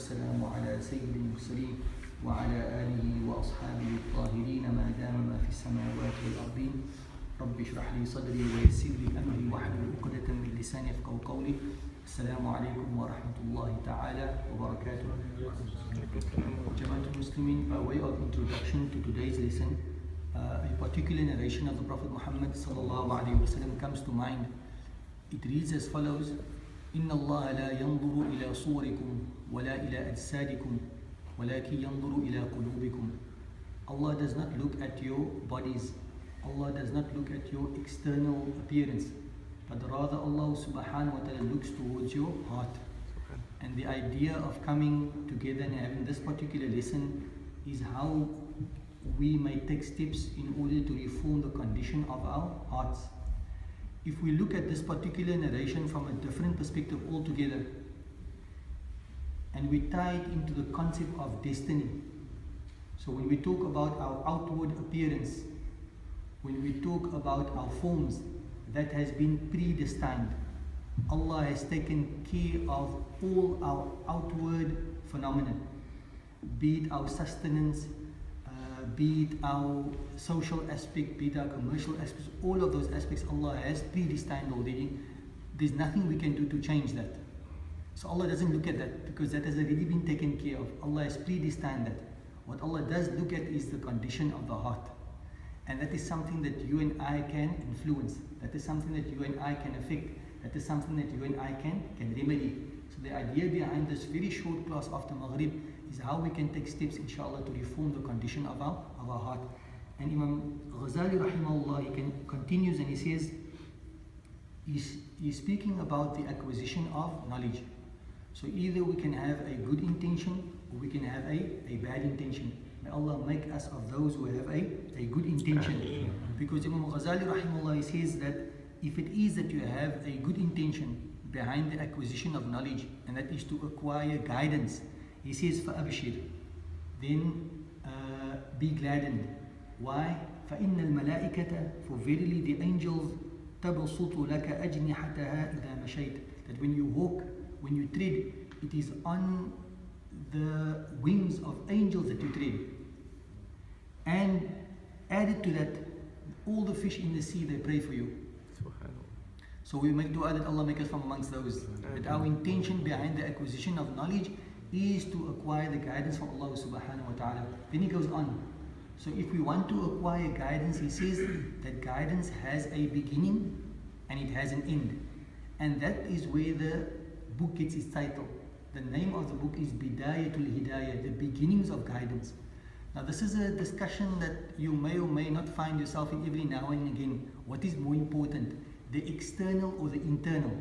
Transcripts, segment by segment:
والسلام على سيد المرسلين وعلى آله وأصحابه الطاهرين ما دام ما في السماوات والأرضين. رب اشرح لي صدري ويسر لي أمري واحلل عقدة من لساني يفقهوا قولي. السلام عليكم ورحمة الله تعالى وبركاته. Jamaatul Muslimin, by way of introduction to today's lesson, a particular narration of the Prophet Muhammad sallallahu alaihi wasallam comes to mind. It reads as follows: إن الله لا ينظر إلى صوركم ولا إلى أجسادكم ولكن ينظر إلى قلوبكم. Allah does not look at your bodies. Allah does not look at your external appearance, but rather Allah subhanahu wa ta'ala looks towards your heart. And the idea of coming together and having this particular lesson is how we may take steps in order to reform the condition of our hearts. If we look at this particular narration from a different perspective altogether, and we tie it into the concept of destiny. So when we talk about our outward appearance, when we talk about our forms, that has been predestined. Allah has taken care of all our outward phenomena, be it our sustenance, be it our social aspect, be it our commercial aspects, all of those aspects Allah has predestined already. There's nothing we can do to change that. So Allah doesn't look at that because that has already been taken care of. Allah has predestined that. What Allah does look at is the condition of the heart. And that is something that you and I can influence. That is something that you and I can affect. That is something that you and I can remedy. So the idea behind this very short class after Maghrib is how we can take steps, inshallah, to reform the condition of our heart. And Imam Ghazali rahimahullah, he continues and he says, he's speaking about the acquisition of knowledge. So either we can have a good intention or we can have a bad intention. May Allah make us of those who have a good intention. Because Imam Ghazali rahimahullah, he says that if it is that you have a good intention behind the acquisition of knowledge, and that is to acquire guidance, he says, فَأَبْشِرْ, then be gladdened. Why? فَإِنَّ الْمَلَائِكَةَ, for verily the angels, تَبْسُطُ لَكَ أَجْنِحَتَهَا إِذَا مَشَيْتَ, that when you walk, when you tread, it is on the wings of angels that you tread. And added to that, all the fish in the sea, they pray for you. So we make dua that Allah make us from amongst those. That our intention behind the acquisition of knowledge is to acquire the guidance from Allah subhanahu wa ta'ala. Then he goes on. So if we want to acquire guidance, he says that guidance has a beginning and it has an end. And that is where the book gets its title. The name of the book is Bidayatul Hidayah, the beginnings of guidance. Now this is a discussion that you may or may not find yourself in every now and again. What is more important, the external or the internal?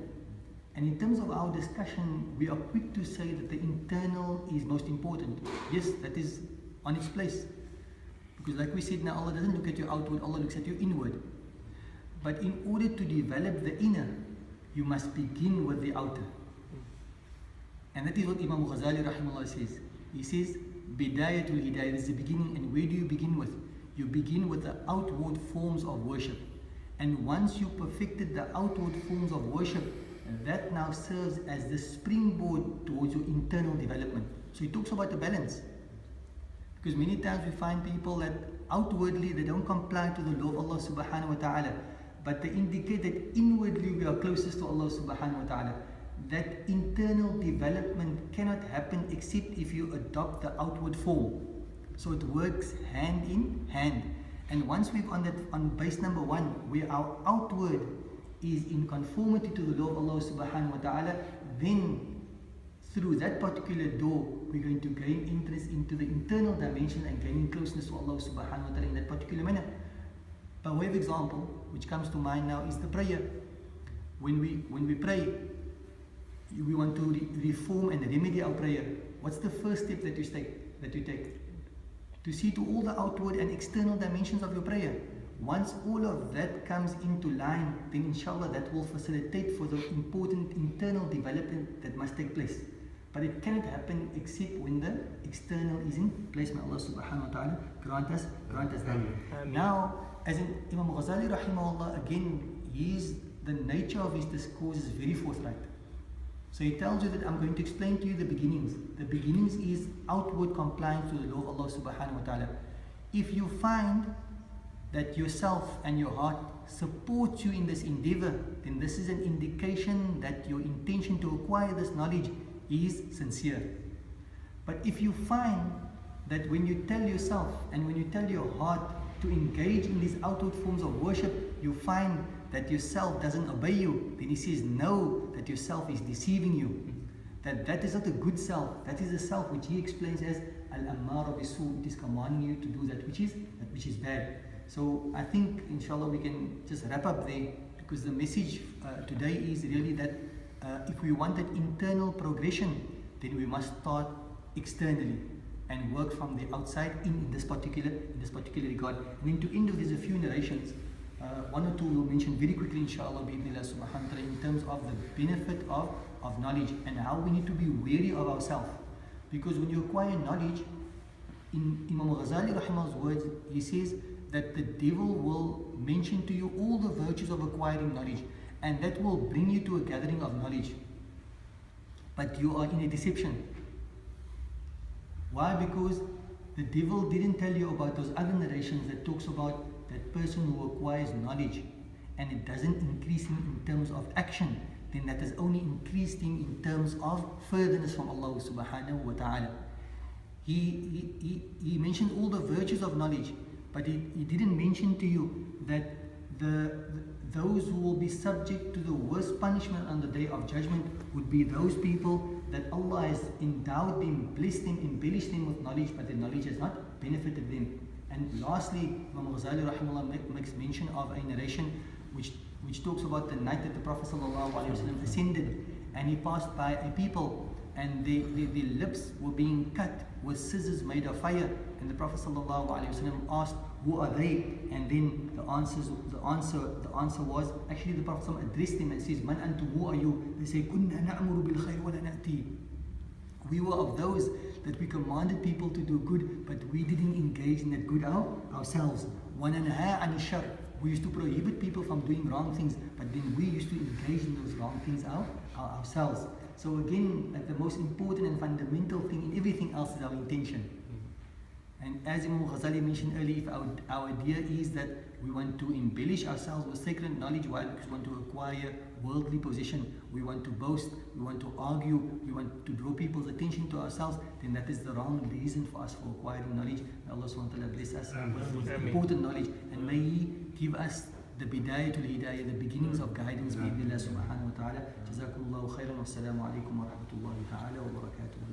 And in terms of our discussion, we are quick to say that the internal is most important. Yes, that is on its place. Because like we said now, Allah doesn't look at your outward, Allah looks at your inward. But in order to develop the inner, you must begin with the outer. And that is what Imam Ghazali rahimahullah says. He says, Bidayatul Hidayah is the beginning. And where do you begin with? You begin with the outward forms of worship. And once you perfected the outward forms of worship, that now serves as the springboard towards your internal development. So he talks about the balance. Because many times we find people that outwardly they don't comply to the law of Allah subhanahu wa ta'ala, but they indicate that inwardly we are closest to Allah subhanahu wa ta'ala. That internal development cannot happen except if you adopt the outward form. So it works hand in hand. And once we've on base number one, where our outward is in conformity to the law of Allah subhanahu wa ta'ala, then through that particular door, we're going to gain interest into the internal dimension and gaining closeness to Allah subhanahu wa ta'ala in that particular manner. By way of example, which comes to mind now, is the prayer. When we pray, we want to reform and remedy our prayer. What's the first step that you take? To see to all the outward and external dimensions of your prayer. Once all of that comes into line, then inshallah that will facilitate for the important internal development that must take place. But it cannot happen except when the external is in place. May Allah subhanahu wa ta'ala grant us that. Now, as in Imam Ghazali rahimahullah, again, the nature of his discourse is very forthright. So he tells you that I'm going to explain to you the beginnings. The beginnings is outward compliance to the law of Allah subhanahu wa ta'ala. If you find that yourself and your heart supports you in this endeavor, then this is an indication that your intention to acquire this knowledge is sincere. But if you find that when you tell yourself and when you tell your heart to engage in these outward forms of worship, you find that yourself doesn't obey you, then he says no, that yourself is deceiving you. That is not a good self. That is a self which he explains as al-ammara bisu. It is commanding you to do that which is bad. So I think inshallah we can just wrap up there, because the message today is really that if we want that internal progression, then we must start externally and work from the outside in this particular regard. And then to end with, there's a few narrations. One or two we'll mention very quickly inshallah bi'idhnillah subhanahu wa ta'ala, in terms of the benefit of knowledge and how we need to be wary of ourselves. Because when you acquire knowledge, in Imam Ghazali rahimah's words, he says that the devil will mention to you all the virtues of acquiring knowledge, and that will bring you to a gathering of knowledge. But you are in a deception. Why? Because the devil didn't tell you about those other narrations that talks about that person who acquires knowledge and it doesn't increase him in terms of action, then that has only increased him in terms of furtherness from Allah subhanahu wa ta'ala. He mentioned all the virtues of knowledge, but he didn't mention to you that those who will be subject to the worst punishment on the day of judgment would be those people that Allah has endowed them, blessed them, embellished them with knowledge, but their knowledge has not benefited them. And lastly, Imam Ghazali rahimahullah makes mention of a narration which talks about the night that the Prophet ﷺ ascended, and he passed by a people and their lips were being cut with scissors made of fire, and the Prophet ﷺ asked, who are they? And then the answer was, actually the Prophet ﷺ addressed them and says, man antum, who are you? They say, kunna na'muru bil khayr wa la na'ti. We were of those that we commanded people to do good, but we didn't engage in that good ourselves. Wa nanha 'anil shar. We used to prohibit people from doing wrong things, but then we used to engage in those wrong things ourselves. So again, like the most important and fundamental thing in everything else is our intention. And as Imam Ghazali mentioned earlier, if our idea is that we want to embellish ourselves with sacred knowledge, why? Because we want to acquire worldly possession, we want to boast, we want to argue, we want to draw people's attention to ourselves, then that is the wrong reason for us for acquiring knowledge. May Allah subhanahu wa ta'ala bless us with important knowledge, and may He give us the bidayatul hidayah, the beginnings of guidance, bi'idhnillah subhanahu wa ta'ala. Jazakumullahu khairan, wassalamu alaikum wa rahmatullahi ta'ala wa barakatuh.